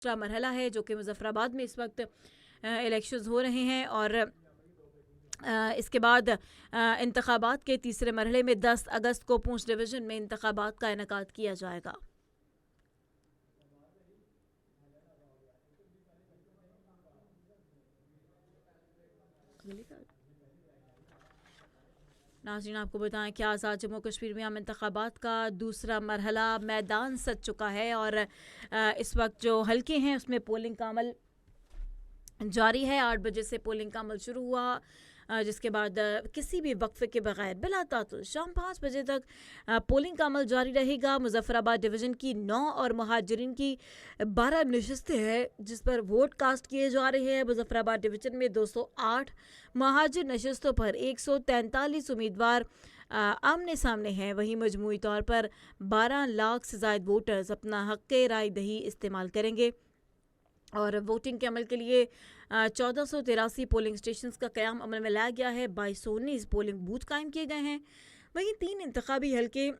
दूसरा मरहला है जो कि मुजफ्फराबाद में इस वक्त इलेक्शंस हो रहे हैं और इसके बाद इंतखाबात के तीसरे मरहले में 10 अगस्त को पूंछ डिवीज़न में इंतखाबात का इनेकाद किया जाएगा। नाज़रीन आपको बताएं कि आज़ाद जम्मू कश्मीर में आम इंतखाबात का दूसरा मरहला मैदान सज चुका है और इस वक्त जो हल्के हैं उसमें पोलिंग का अमल जारी है। 8 बजे से पोलिंग का अमल शुरू हुआ, जिसके बाद किसी भी वक्फे के बगैर बिलातातुल शाम 5 बजे तक पोलिंग का अमल जारी रहेगा। मुजफ्फराबाद डिवीज़न की 9 और महाजरीन की 12 नशस्तें हैं जिस पर वोट कास्ट किए जा रहे हैं। मुजफ्फराबाद डिवीज़न में 208 महाजिर नशस्तों पर 143 उम्मीदवार आमने सामने हैं। वहीं मजमूई तौर पर 12 लाख से ज़ायद वोटर्स अपना हक़ राय दही इस्तेमाल करेंगे और वोटिंग के अमल के लिए 1483 पोलिंग स्टेशंस का क़याम अमल में लाया गया है। 2219 पोलिंग बूथ कायम किए गए हैं। वहीं 3 इंतखाबी हल्के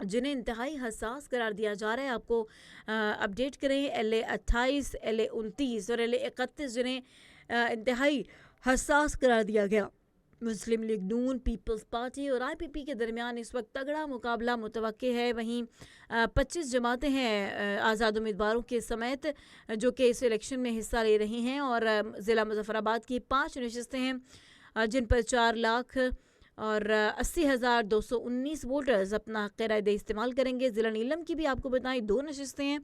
जिन्हें इंतहाई हसास करार दिया जा रहा है, आपको अपडेट करें, LA 28, LA 29 और LA 31 जिन्हें इंतहाई हसास करार दिया गया। मुस्लिम लीग नून, पीपल्स पार्टी और IPP के दरमियान इस वक्त तगड़ा मुकाबला मुतवक्के है। वहीं 25 जमातें हैं आज़ाद उम्मीदवारों के समेत जो कि इस इलेक्शन में हिस्सा ले रही हैं और ज़िला मुजफ्फराबाद की 5 नशस्तें हैं जिन पर 4 लाख और 80,219 वोटर्स अपना हक़ राय दही इस्तेमाल करेंगे। ज़िला नीलम की भी आपको बताएं 2 नशस्तें हैं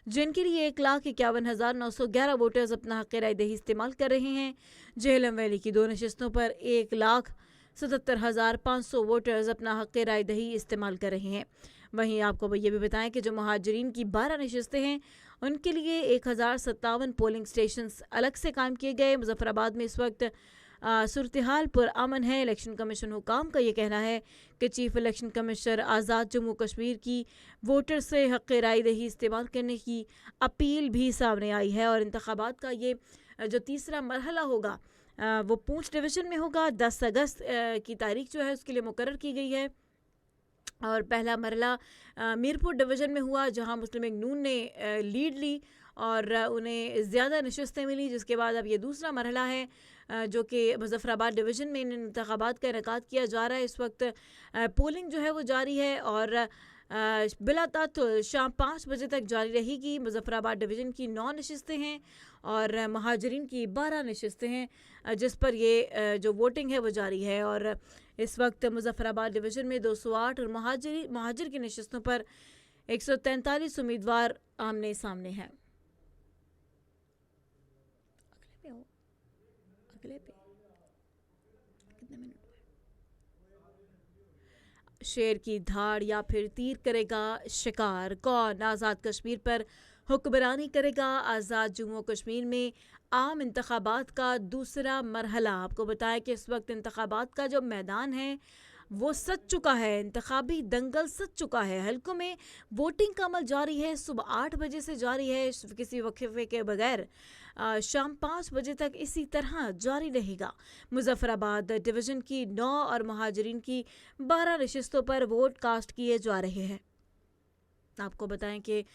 जिनके लिए 1,51,911 वोटर्स अपना हक़ राय दही इस्तेमाल कर रहे हैं। झेलम वैली की 2 नशस्तों पर 1,77,500 वोटर्स अपना हक़ राय दही इस्तेमाल कर रहे हैं। वहीं आपको ये भी बताएं कि जो महाजरीन की 12 नशस्तें हैं उनके लिए 1057 पोलिंग स्टेशंस अलग से कायम किए गए। मुजफ्फराबाद में इस वक्त सूरत हाल पर अमन है। इलेक्शन कमीशन हुकाम का ये कहना है कि चीफ इलेक्शन कमिश्नर आज़ाद जम्मू कश्मीर की वोटर से हक़ राय दही इस्तेमाल करने की अपील भी सामने आई है और इंतखाबात का ये जो तीसरा मरहला होगा वो पूंछ डिवीज़न में होगा। 10 अगस्त की तारीख जो है उसके लिए मुकर्रर की गई है और पहला मरहला मीरपुर डिवीज़न में हुआ जहां मुस्लिम लीग नून ने लीड ली और उन्हें ज़्यादा नशस्तें मिली, जिसके बाद अब ये दूसरा मरहला है जो कि मुजफ्फराबाद डिवीज़न में इन इंतखाबात का इनेकाद किया जा रहा है। इस वक्त पोलिंग जो है वो जारी है और बिलातातुल शाम 5 बजे तक जारी रहेगी। मुजफ्फराबाद डिवीज़न की 9 नशस्तें हैं और महाजरीन की 12 नशस्तें हैं जिस पर ये जो वोटिंग है वो जारी है और इस वक्त मुजफ्फराबाद डिवीज़न में 208 और महाजिर की नशस्तों पर 143 उम्मीदवार आमने सामने हैं। अगले पे कितने मिनट? शेर की धाड़ या फिर तीर करेगा शिकार, कौन आज़ाद कश्मीर पर हुक्मरानी करेगा? आज़ाद जम्मू कश्मीर में आम इंतखाबात का दूसरा मरहला। आपको बताएं कि इस वक्त इंतखाबात का जो मैदान है वो सज चुका है, इंतखाबी दंगल सज चुका है। हल्कों में वोटिंग का अमल जारी है, सुबह 8 बजे से जारी है किसी वक्फे के बगैर। शाम 5 बजे तक इसी तरह जारी रहेगा। मुजफ्फराबाद डिवीज़न की 9 और महाजरीन की 12 नशस्तों पर वोट कास्ट किए जा रहे हैं। आपको बताएं कि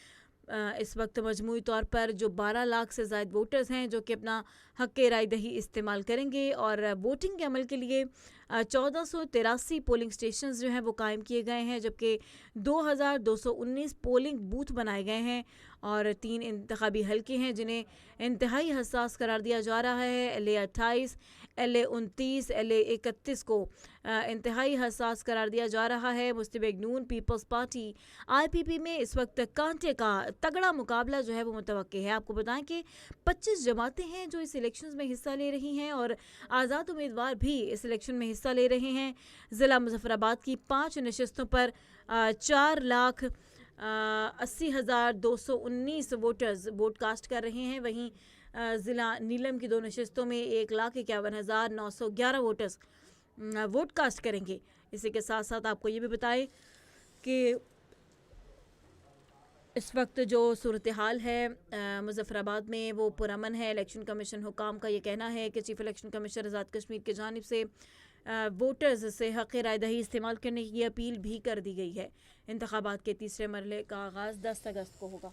इस वक्त मजमूई तौर पर जो 12 लाख से ज़ायद वोटर्स हैं जो कि अपना हक़ राय दही इस्तेमाल करेंगे और वोटिंग के अमल के लिए 1483 पोलिंग स्टेशंस जो हैं वो कायम किए गए हैं, जबकि 2219 पोलिंग बूथ बनाए गए हैं और 3 इंतखाबी हल्के हैं जिन्हें इंतहाई हसास करार दिया जा रहा है। LA 28, LA 29, LA 31 को इंतहाई हसास करार दिया जा रहा है। मुस्लिम लीग नून, पीपल्स पार्टी, IPP में इस वक्त कांटे का तगड़ा मुकाबला जो है वो मुतवक्के है। आपको बताएं कि 25 जमातें हैं जो इस इलेक्शन में हिस्सा ले रही हैं और आज़ाद उम्मीदवार भी इस इलेक्शन में हिस्सा ले रहे हैं। ज़िला मुजफ्फराबाद की 5 नशस्तों पर 4,80,219 वोटर्स वोट कास्ट कर रहे हैं। वहीं ज़िला नीलम की 2 नशस्तों में 1,51,911 वोटर्स वोट कास्ट करेंगे। इसी के साथ साथ आपको ये भी बताएं कि इस वक्त जो सूरत हाल है मुजफ्फराबाद में वो पुरअमन है। इलेक्शन कमीशन हुकाम का ये कहना है कि chief election commissioner Azad Kashmir की जानिब से वोटर्स से हक़ राय दही इस्तेमाल करने की अपील भी कर दी गई है। इंतखाबात के तीसरे मरहले का आगाज़ 10 अगस्त को होगा।